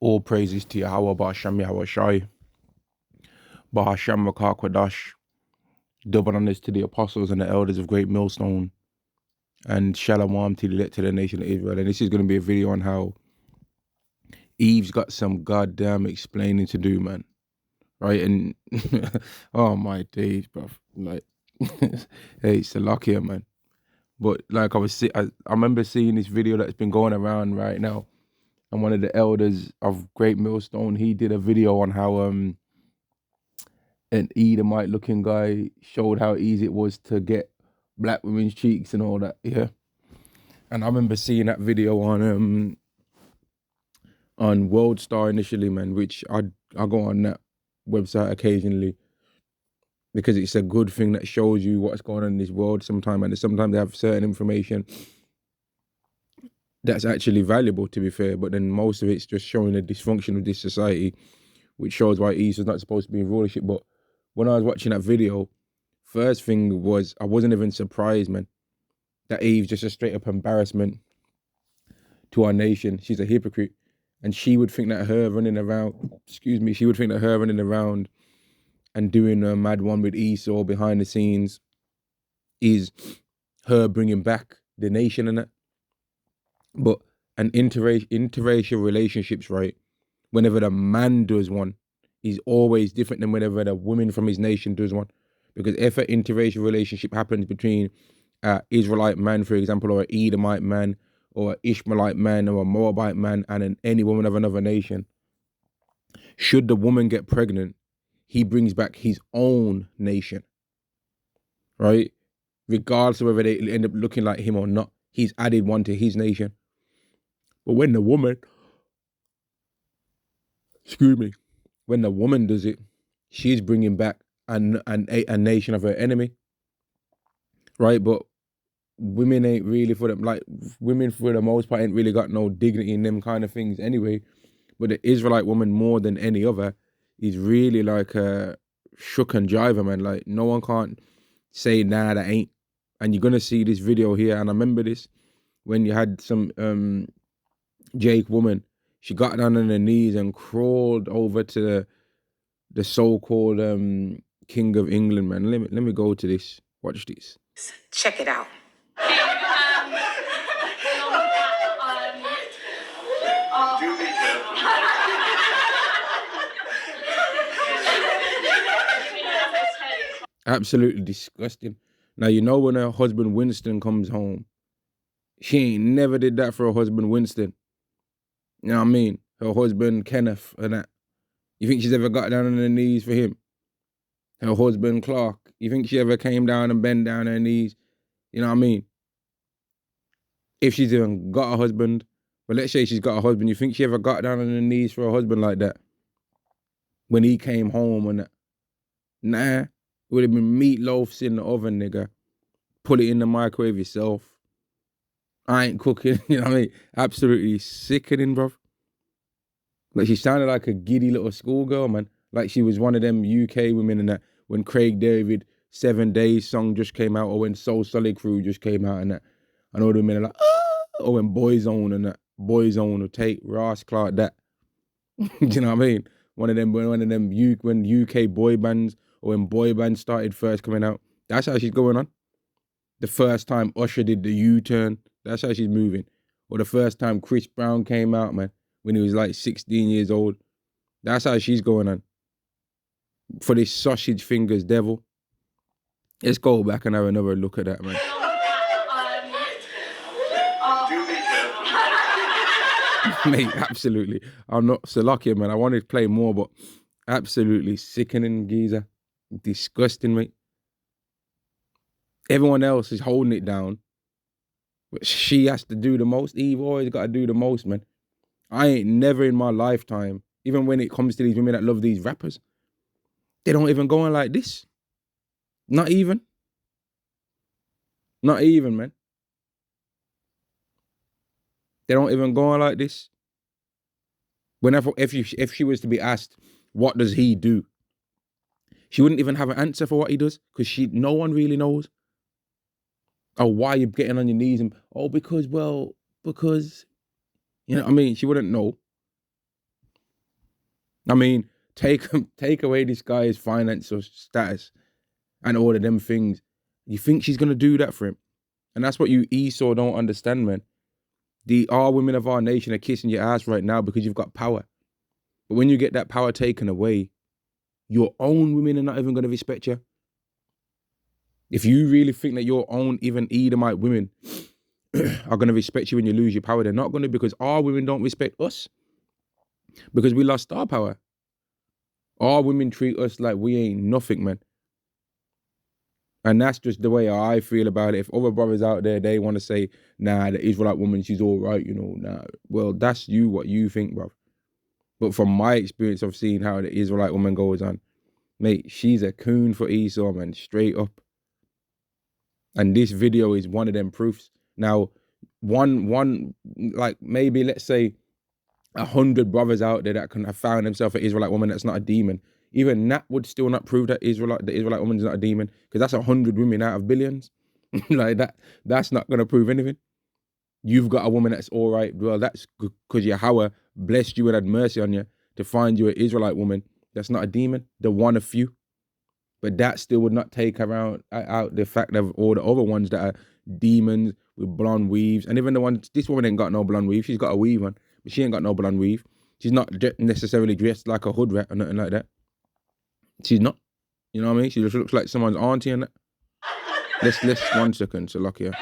All praises to Yahweh, Ba'ashem Yahweh Shai, Ba'ashem Rakah Kwadash, double honors to the apostles and the elders of Great Millstone, and Shalom to the nation of Israel. And this is going to be a video on how Eve's got some goddamn explaining to do, man. Right? And oh my days, bro. Like, hey, it's a lucky man. But like I remember seeing this video that's been going around right now, and one of the elders of Great Millstone, he did a video on how an Edomite looking guy showed how easy it was to get black women's cheeks and all that. Yeah. And I remember seeing that video on World Star initially, man, which I go on that website occasionally because it's a good thing that shows you what's going on in this world sometimes, and sometimes they have certain information that's actually valuable, to be fair, but then most of it's just showing the dysfunction of this society, which shows why East is not supposed to be in rulership. But when I was watching that video, first thing was I wasn't even surprised, man, that Eve's just a straight up embarrassment to our nation. She's a hypocrite, and she would think that her running around, she would think that her running around and doing a mad one with Esau behind the scenes is her bringing back the nation and that. But an interracial relationships, right, whenever the man does one, is always different than whenever the woman from his nation does one. Because if an interracial relationship happens between an Israelite man, for example, or an Edomite man, or an Ishmaelite man, or a Moabite man, and any woman of another nation, should the woman get pregnant, he brings back his own nation, right? Regardless of whether they end up looking like him or not, he's added one to his nation. But when the woman, when the woman does it, she's bringing back a nation of her enemy, right? But women ain't really for them. Like, women for the most part ain't really got no dignity in them kind of things anyway. But the Israelite woman, more than any other, is really like a shook and jiver, man. Like, no one can't say, nah, that ain't. And you're gonna see this video here, and I remember this when you had some Jake woman. She got down on her knees and crawled over to the so-called King of England, man. Let me go to this. Watch this. Check it out. Absolutely disgusting. Now, you know when her husband Winston comes home, she ain't never did that for her husband Winston. You know what I mean? Her husband Kenneth and that. You think she's ever got down on her knees for him? Her husband Clark. You think she ever came down and bent down her knees? You know what I mean? If she's even got a husband, but let's say she's got a husband, you think she ever got down on her knees for a husband like that? When he came home and that? Nah. It would have been meatloafs in the oven, nigga. Put it in the microwave yourself. I ain't cooking, you know what I mean? Absolutely sickening, bro. Like, she sounded like a giddy little schoolgirl, man. Like she was one of them UK women and that when Craig David 7 Days song just came out, or when Soul Solid Crew just came out and that. And all the men are like, ah! Or when Boyzone and that. Boyzone or Tate Ross Clark, that. Do you know what I mean? When UK boy bands, or when boy bands started first coming out. That's how she's going on. The first time Usher did the U-turn, that's how she's moving. Or the first time Chris Brown came out, man, when he was like 16 years old. That's how she's going on. For this sausage fingers devil. Let's go back and have another look at that, man. Mate, absolutely. I'm not so lucky, man. I wanted to play more, but absolutely sickening, geezer. Disgusting, mate. Everyone else is holding it down, but she has to do the most. Eve always got to do the most, man. I ain't never in my lifetime, even when it comes to these women that love these rappers, they don't even go on like this. Not even. Not even, man. They don't even go on like this. Whenever, if she was to be asked, what does he do? She wouldn't even have an answer for what he does, because no one really knows. Oh, why are you getting on your knees? And because, you know what I mean? She wouldn't know. I mean, take away this guy's financial status and all of them things. You think she's gonna do that for him? And that's what you Esau don't understand, man. Our women of our nation are kissing your ass right now because you've got power. But when you get that power taken away, your own women are not even gonna respect you. If you really think that your own even Edomite women are gonna respect you when you lose your power, they're not gonna, because our women don't respect us because we lost our power. Our women treat us like we ain't nothing, man. And that's just the way I feel about it. If other brothers out there, they want to say, nah, the Israelite woman, she's all right, nah. Well, that's what you think, bro. But from my experience of seeing how the Israelite woman goes on, mate, she's a coon for Esau, man, straight up. And this video is one of them proofs. Now, one like maybe let's say 100 brothers out there that can have found themselves an Israelite woman that's not a demon. Even that would still not prove that the Israelite woman is not a demon, because that's 100 women out of billions. Like that's not gonna prove anything. You've got a woman that's all right. Well, that's because Yahweh blessed you and had mercy on you to find you an Israelite woman that's not a demon, the one of few. But that still would not take out the fact of all the other ones that are demons with blonde weaves. And even the ones, this woman ain't got no blonde weave. She's got a weave on, but she ain't got no blonde weave. She's not necessarily dressed like a hood rat or nothing like that. She's not. You know what I mean? She just looks like someone's auntie and that. Let's 1 second, Salakia.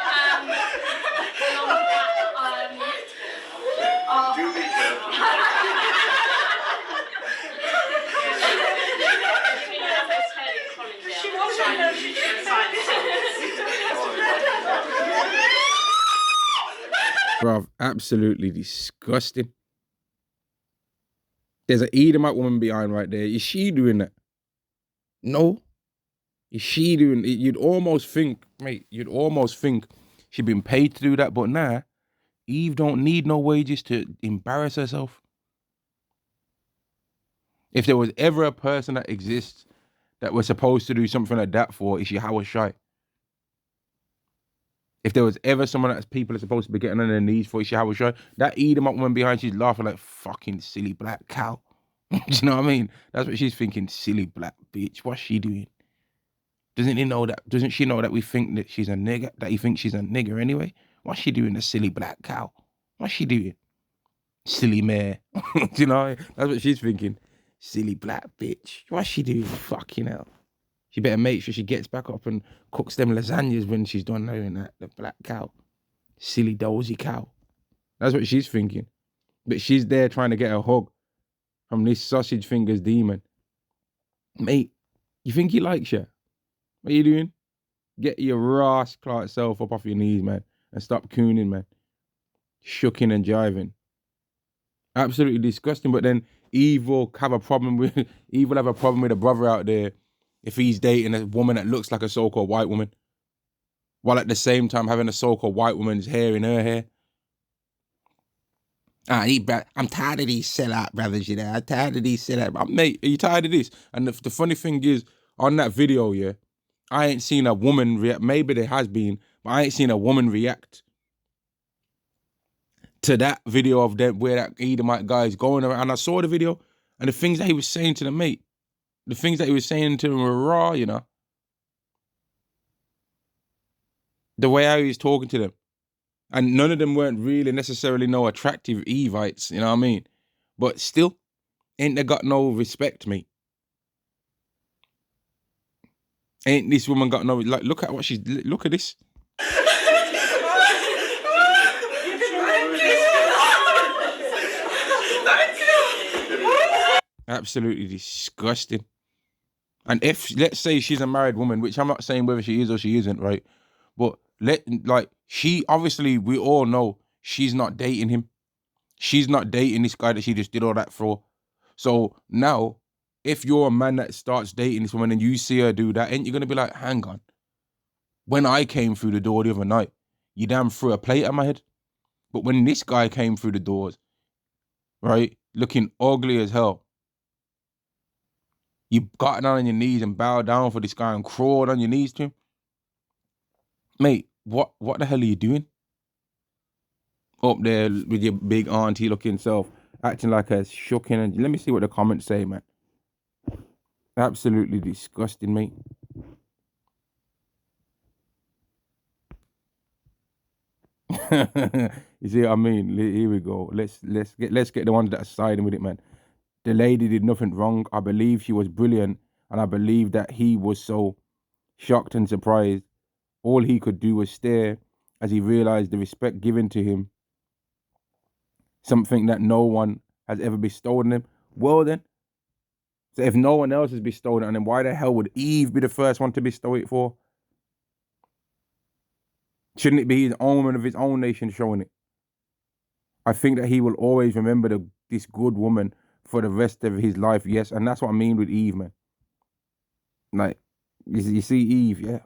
Bruv, absolutely disgusting. There's an Edomite woman behind right there. Is she doing that? No. Is she doing it? You'd almost think, mate, she'd been paid to do that, but nah, Eve don't need no wages to embarrass herself. If there was ever a person that exists that we're supposed to do something like that for, it's Yahweh Shai. If there was ever someone that people are supposed to be getting on their knees for, it's Yahweh Shai. That Edomite woman behind, she's laughing like fucking silly black cow. Do you know what I mean? That's what she's thinking, silly black bitch. What's she doing? Doesn't she know that we think that she's a nigger, that he thinks she's a nigger anyway? What's she doing, a silly black cow? What's she doing? Silly mare. Do you know? That's what she's thinking. Silly black bitch. What's she doing? Fucking hell. She better make sure she gets back up and cooks them lasagnas when she's done doing that. The black cow. Silly dozy cow. That's what she's thinking. But she's there trying to get a hug from this sausage fingers demon. Mate, you think he likes you? What are you doing? Get your Ross Clark self up off your knees, man, and stop cooning, man. Shucking and jiving. Absolutely disgusting. But then Eve will have a problem with a brother out there if he's dating a woman that looks like a so-called white woman, while at the same time having a so-called white woman's hair in her hair. I'm tired of these sellout brothers, I'm tired of these sellout. Mate, are you tired of this? And the funny thing is, on that video, yeah, I ain't seen a woman react. Maybe there has been, but I ain't seen a woman react to that video of them where that Edomite guy is going around. And I saw the video, and the things that he was saying to the mate, the things that he was saying to them were raw, the way how he was talking to them. And none of them weren't really necessarily no attractive Evites, you know what I mean? But still, ain't they got no respect, mate? Ain't this woman got no, like, look at this. Absolutely disgusting. And if, let's say she's a married woman, which I'm not saying whether she is or she isn't, right? But she, obviously, we all know she's not dating him. She's not dating this guy that she just did all that for. So now, if you're a man that starts dating this woman and you see her do that, ain't you going to be like, hang on. When I came through the door the other night, you damn threw a plate at my head. But when this guy came through the doors, right, looking ugly as hell, you got down on your knees and bowed down for this guy and crawled on your knees to him. Mate, what the hell are you doing? Up there with your big auntie looking self, acting like a shocking. And let me see what the comments say, man. Absolutely disgusting, mate. You see what I mean? Here we go. Let's get the ones that are siding with it, man. The lady did nothing wrong. I believe she was brilliant, and I believe that he was so shocked and surprised. All he could do was stare as he realized the respect given to him, something that no one has ever bestowed on him. Well then, so if no one else has bestowed it on him, why the hell would Eve be the first one to bestow it for? Shouldn't it be his own woman of his own nation showing it? I think that he will always remember this good woman for the rest of his life. Yes, and that's what I mean with Eve, man. Like, you see Eve, yeah.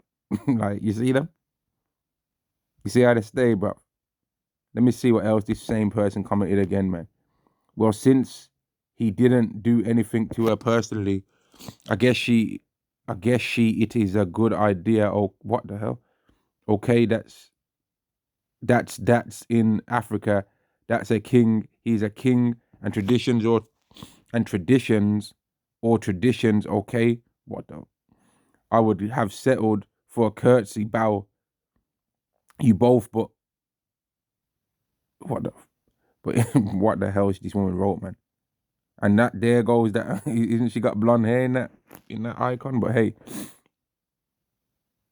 Like, you see them? You see how they stay, bro. Let me see what else this same person commented again, man. Well, since he didn't do anything to her personally, I guess it is a good idea. Oh, what the hell? Okay, that's in Africa. That's a king. He's a king, and traditions. Okay, what the? I would have settled for a curtsy bow. You both, but what the? But what the hell is this woman wrote, man? And that there goes that isn't she got blonde hair in that icon? But hey,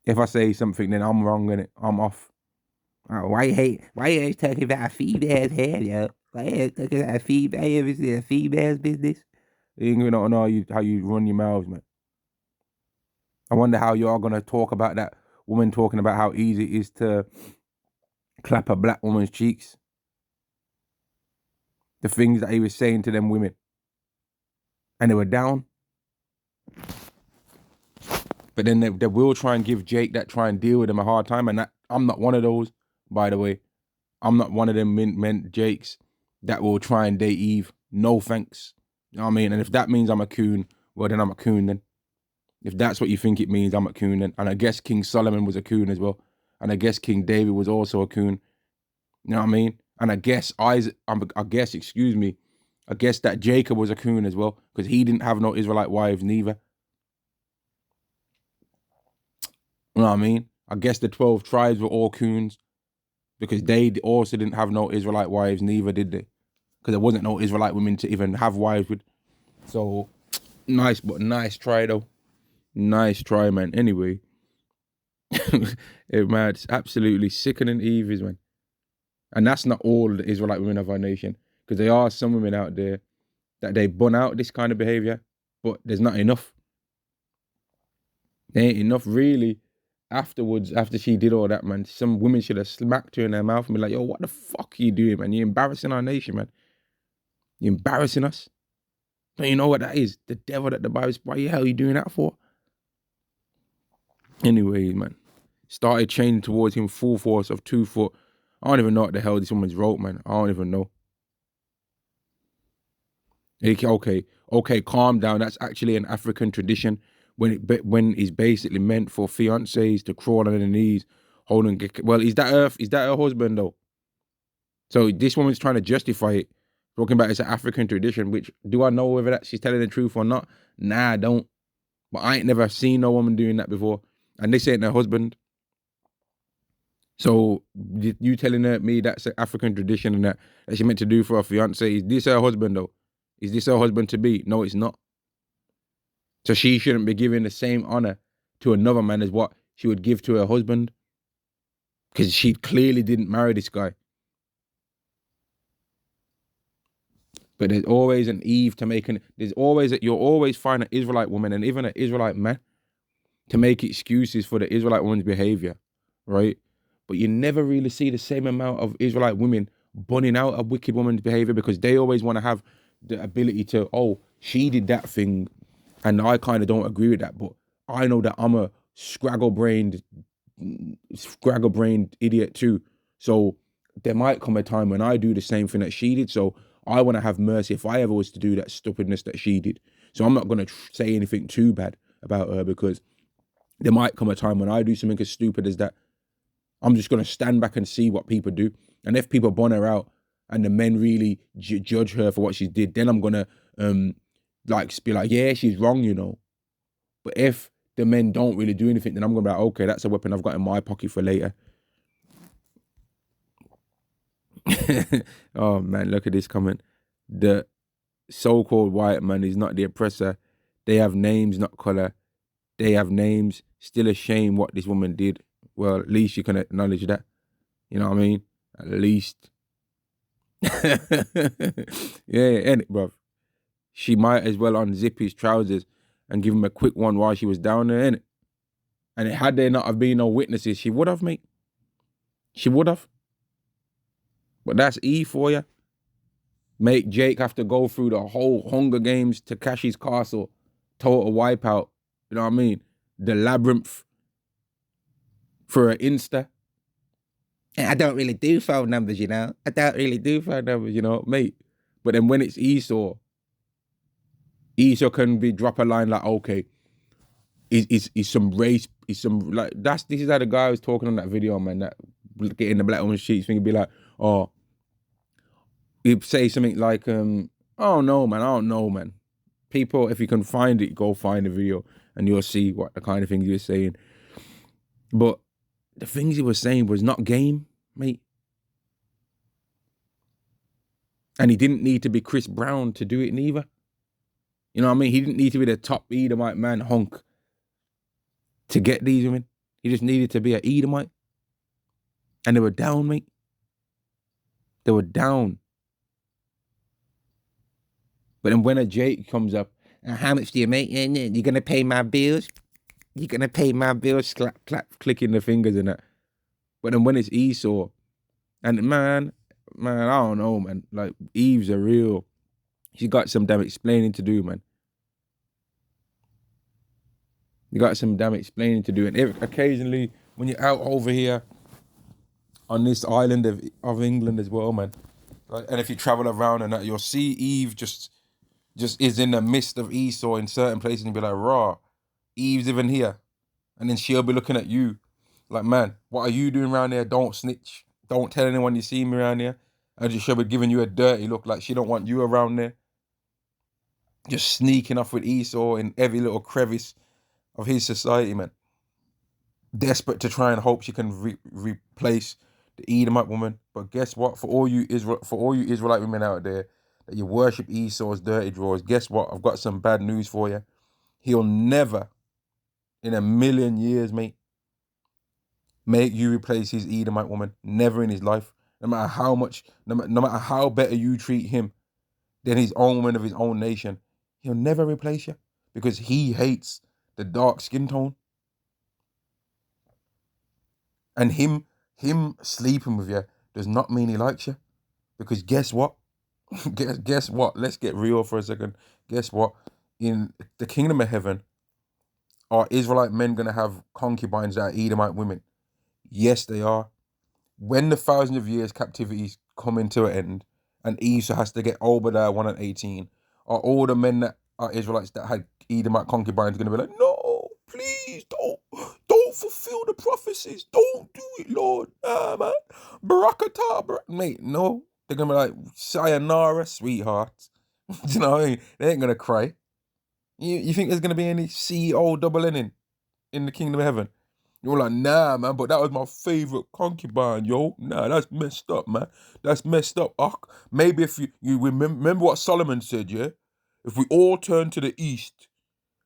if I say something, then I'm wrong in it. I'm off. Why you always talking about females hair, yo? Why you always talking about female? You ever see a female's business? You ain't gonna know how you run your mouths, man. I wonder how you're gonna talk about that woman talking about how easy it is to clap a black woman's cheeks. The things that he was saying to them women. And they were down. But then they will try and give Jake that try and deal with him a hard time. And I'm not one of those, by the way. I'm not one of them mint Jakes that will try and date Eve. No thanks. You know what I mean? And if that means I'm a coon, well, then I'm a coon then. If that's what you think it means, I'm a coon then. And I guess King Solomon was a coon as well. And I guess King David was also a coon. You know what I mean? And I guess I guess that Jacob was a coon as well, because he didn't have no Israelite wives neither. You know what I mean? I guess the 12 tribes were all coons, because they also didn't have no Israelite wives neither, did they? Because there wasn't no Israelite women to even have wives with. So, nice try though. Nice try, man. Anyway, man, it's absolutely sickening Eve is, man. And that's not all the Israelite women of our nation, because there are some women out there that they bun out this kind of behavior, but there's not enough. There ain't enough really. Afterwards, after she did all that, man, some women should have smacked her in their mouth and be like, yo, what the fuck are you doing, man? You're embarrassing our nation, man. You're embarrassing us. Don't you know what that is? The devil that the Bible, why the hell are you doing that for? Anyway, man, started chaining towards him full force of 2 foot. I don't even know what the hell this woman's wrote, man. I don't even know. Okay, calm down. That's actually an African tradition when it's basically meant for fiancés to crawl on their knees, holding. Well, is that her husband though? So this woman's trying to justify it, talking about it's an African tradition. Which, do I know whether that she's telling the truth or not? Nah, I don't. But I ain't never seen no woman doing that before, and this ain't her husband. So you telling me that's an African tradition and that she meant to do for her fiance? Is this her husband though? Is this her husband to be? No, it's not. So she shouldn't be giving the same honor to another man as what she would give to her husband, because she clearly didn't marry this guy. But there's always an Eve to make you'll always find an Israelite woman and even an Israelite man to make excuses for the Israelite woman's behavior, right? But you never really see the same amount of Israelite women bunning out a wicked woman's behavior, because they always want to have the ability to, oh, she did that thing and I kind of don't agree with that, but I know that I'm a scraggle-brained idiot too. So there might come a time when I do the same thing that she did. So I want to have mercy if I ever was to do that stupidness that she did. So I'm not going to say anything too bad about her, because there might come a time when I do something as stupid as that. I'm just going to stand back and see what people do. And if people bun her out, and the men really judge her for what she did, then I'm gonna like be like, yeah, she's wrong, you know. But if the men don't really do anything, then I'm gonna be like, okay, that's a weapon I've got in my pocket for later. Oh man, look at this comment. The so-called white man is not the oppressor. They have names, not color. They have names. Still a shame what this woman did. Well, at least you can acknowledge that. You know what I mean? At least. Yeah, ain't it, bruv? She might as well unzip his trousers and give him a quick one while she was down there, innit? And had there not have been no witnesses, she would have, mate. She would have. But that's E for you. Make Jake have to go through the whole Hunger Games, Takashi's Castle, total wipeout. You know what I mean? The labyrinth for an Insta. And I don't really do phone numbers, you know? I don't really do phone numbers, you know, mate. But then when it's Esau can be drop a line like, okay, is some race, is some like this is how the guy was talking on that video, man, that getting the black woman's sheets thing, he'd be like, oh, he'd say something like, I don't know, man. People, if you can find it, go find the video and you'll see what the kind of things he was saying. But the things he was saying was not game, mate. And he didn't need to be Chris Brown to do it neither. You know what I mean? He didn't need to be the top Edomite man hunk to get these women. He just needed to be an Edomite. And they were down, mate. They were down. But then when a Jake comes up, how much do you make? You're going to pay my bills? You're going to pay my bills? Clap, clap, clicking the fingers and that. But then when it's Esau, and man, I don't know, man. Like, Eve's a real, she got some damn explaining to do, man. You got some damn explaining to do. And occasionally, when you're out over here on this island of England as well, man, like, and if you travel around and that, you'll see Eve just is in the midst of Esau in certain places and be like, raw, Eve's even here. And then she'll be looking at you like, man, what are you doing around there? Don't snitch. Don't tell anyone you see me around there. And she'll be giving you a dirty look like she don't want you around there. Just sneaking off with Esau in every little crevice of his society, man. Desperate to try and hope she can replace the Edomite woman. But guess what? For all you Israelite women out there that you worship Esau's dirty drawers, guess what? I've got some bad news for you. He'll never, in a million years, mate, make you replace his Edomite woman. Never in his life. No matter how much, no matter how better you treat him than his own woman of his own nation, he'll never replace you because he hates the dark skin tone. And him sleeping with you does not mean he likes you. Because guess what? guess what? Let's get real for a second. Guess what? In the kingdom of heaven, are Israelite men going to have concubines that are Edomite women? Yes, they are. When the 1,000 of years captivity coming to an end, and Esau has to get Obadiah 1 and 18, are all the men that are Israelites that had Edomite concubines going to be like, no, please don't fulfill the prophecies. Don't do it, Lord. Man. Barakatah, mate, no. They're going to be like, sayonara, sweetheart. Do you know what I mean? They ain't going to cry. You think there's going to be any C-O-double-N in the kingdom of heaven? You're like, nah, man, but that was my favorite concubine, yo. Nah, that's messed up, man. That's messed up. Maybe if you remember what Solomon said, yeah? If we all turn to the east,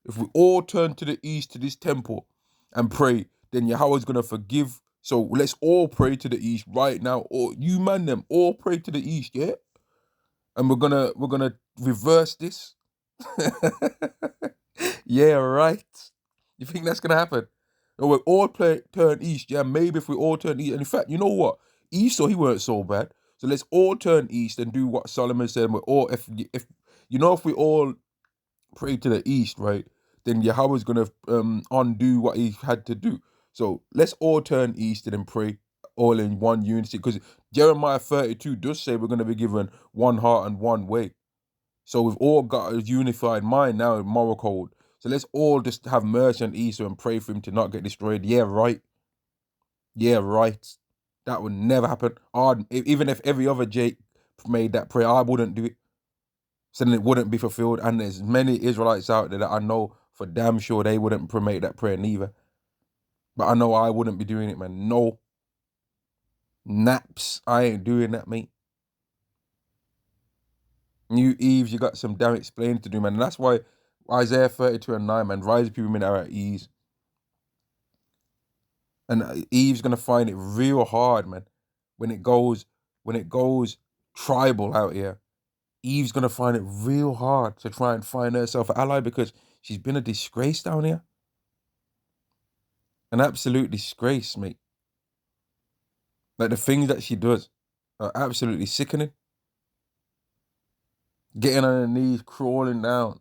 to this temple and pray, then Yahweh's going to forgive. So let's all pray to the east right now. Or you man them, all pray to the east, yeah? And we're gonna reverse this. Yeah, right. You think that's gonna happen? No, we'll all turn east, yeah. Maybe if we all turn east, and in fact, you know what? Esau, he weren't so bad. So let's all turn east and do what Solomon said. We're all if we all pray to the east, right? Then Yahweh's gonna undo what he had to do. So let's all turn east and then pray all in one unity, because Jeremiah 32 does say we're gonna be given one heart and one way. So we've all got a unified mind now in moral code. So let's all just have mercy on Esau and pray for him to not get destroyed. Yeah, right. Yeah, right. That would never happen. Even if every other Jake made that prayer, I wouldn't do it. So then it wouldn't be fulfilled. And there's many Israelites out there that I know for damn sure they wouldn't make that prayer neither. But I know I wouldn't be doing it, man. No. Naps. I ain't doing that, mate. You Eves, you got some damn explaining to do, man. And that's why Isaiah 32:9, man, rise up, you women are at ease. And Eve's gonna find it real hard, man. When it goes tribal out here, Eve's gonna find it real hard to try and find herself an ally because she's been a disgrace down here. An absolute disgrace, mate. Like the things that she does are absolutely sickening. Getting on her knees, crawling down.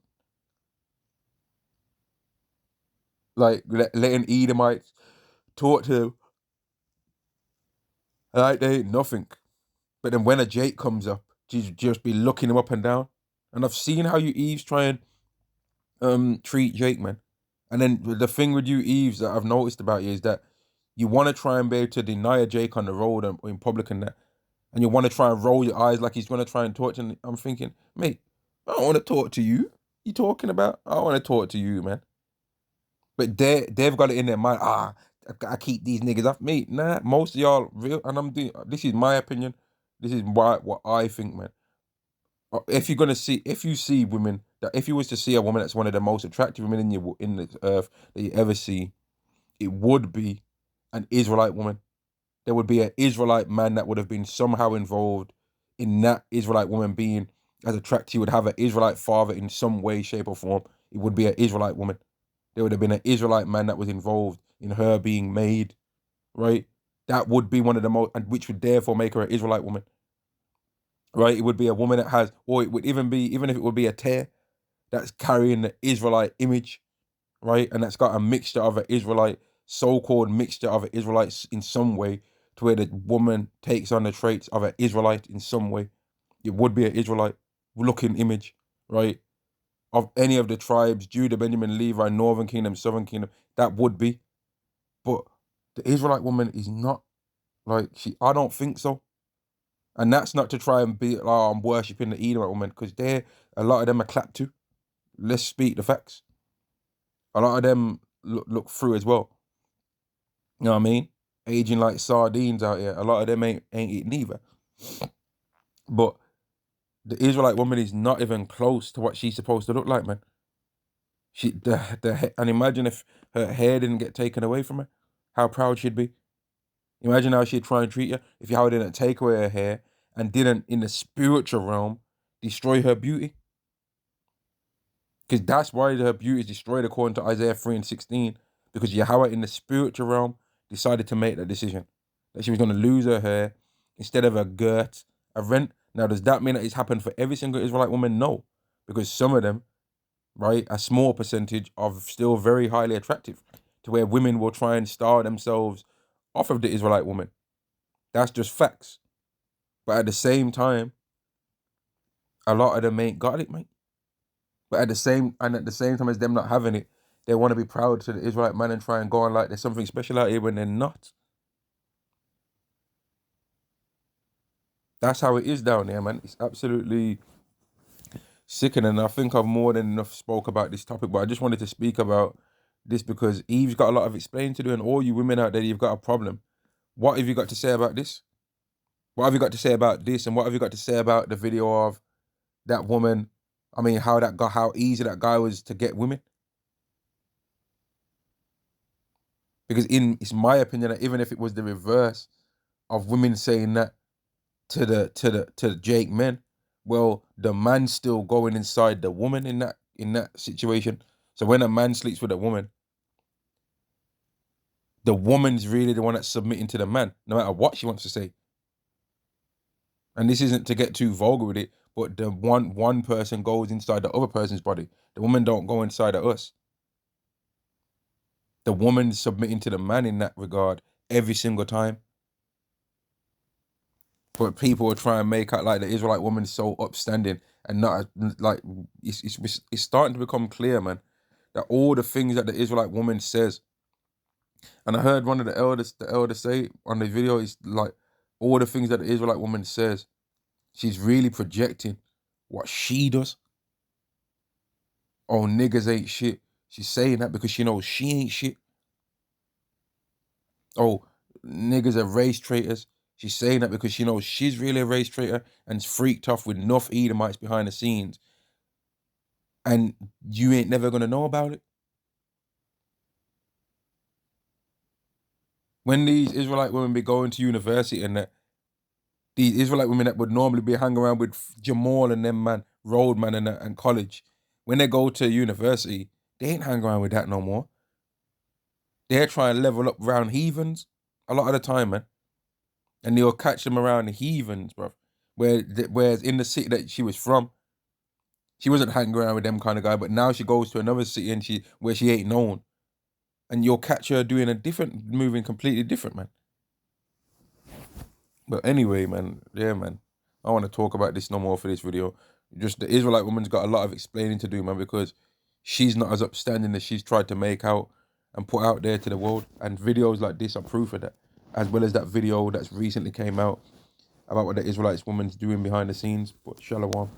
Like letting Edomites talk to him. Like they ain't nothing. But then when a Jake comes up, she's just be looking him up and down. And I've seen how you Eves try and treat Jake, man. And then the thing with you Eves that I've noticed about you is that you want to try and be able to deny a Jake on the road or in public and that. And you want to try and roll your eyes like he's going to try and talk to him. I'm thinking, mate, I don't want to talk to you. You talking about? I want to talk to you, man. But they've got it in their mind. I keep these niggas off, mate. Nah, most of y'all real, and I'm doing. This is my opinion. This is what I think, man. If you see women that, if you was to see a woman that's one of the most attractive women in the earth that you ever see, it would be an Israelite woman. There would be an Israelite man that would have been somehow involved in that Israelite woman being as attractive. He would have an Israelite father in some way, shape, or form. It would be an Israelite woman. There would have been an Israelite man that was involved in her being made, right? That would be one of the most, and which would therefore make her an Israelite woman, right? It would be a woman that has, or it would even if it would be a tear that's carrying the Israelite image, right? And that's got a mixture of an Israelite, so-called mixture of an Israelite in some way, to where the woman takes on the traits of an Israelite in some way. It would be an Israelite looking image, right? Of any of the tribes, Judah, Benjamin, Levi, Northern Kingdom, Southern Kingdom, that would be. But the Israelite woman is not like I don't think so. And that's not to try and be, oh, I'm worshipping the Edomite woman, because a lot of them are clapped too. Let's speak the facts. A lot of them look through as well. You know what I mean? Aging like sardines out here. A lot of them ain't eating either. But the Israelite woman is not even close to what she's supposed to look like, man. And imagine if her hair didn't get taken away from her, how proud she'd be. Imagine how she'd try and treat you if you didn't take away her hair and didn't, in the spiritual realm, destroy her beauty. Because that's why her beauty is destroyed according to Isaiah 3:16. Because Yahweh in the spiritual realm decided to make that decision. That she was going to lose her hair instead of a girt, a rent. Now, does that mean that it's happened for every single Israelite woman? No. Because some of them, right, a small percentage are still very highly attractive, to where women will try and star themselves off of the Israelite woman. That's just facts. But at the same time, a lot of them ain't got it, mate. But at the same time as them not having it, they want to be proud to the Israelite man and try and go on like there's something special out here when they're not. That's how it is down there, man. It's absolutely sickening. I think I've more than enough spoke about this topic, but I just wanted to speak about this because Eve's got a lot of explaining to do, and all you women out there, you've got a problem. What have you got to say about this? What have you got to say about this? And what have you got to say about the video of that woman? I mean, how easy that guy was to get women? Because it's my opinion that even if it was the reverse of women saying that to the Jake men, well, the man's still going inside the woman in that situation. So when a man sleeps with a woman, the woman's really the one that's submitting to the man, no matter what she wants to say. And this isn't to get too vulgar with it, but the one person goes inside the other person's body. The woman don't go inside of us. The woman's submitting to the man in that regard every single time. But people are trying to make out like the Israelite woman is so upstanding and not like it's starting to become clear, man, that all the things that the Israelite woman says. And I heard one of the elders say on the video is like all the things that the Israelite woman says She's really projecting what she does. Oh, niggas ain't shit. She's saying that because she knows she ain't shit. Oh, niggas are race traitors. She's saying that because she knows she's really a race traitor and's freaked off with enough Edomites behind the scenes. And you ain't never gonna know about it. When these Israelite women be going to university and that, these Israelite women that would normally be hanging around with Jamal and them, man, Roadman and college, when they go to university, they ain't hanging around with that no more. They're trying to level up around heathens a lot of the time, man. And they'll catch them around the heathens, bro. Whereas in the city that she was from, she wasn't hanging around with them kind of guy, but now she goes to another city and where she ain't known. And you'll catch her doing moving completely different, man. But anyway, man, yeah, man. I want to talk about this no more for this video. Just the Israelite woman's got a lot of explaining to do, man, because she's not as upstanding as she's tried to make out and put out there to the world. And videos like this are proof of that. As well as that video that's recently came out about what the Israelite woman's doing behind the scenes. But shalom.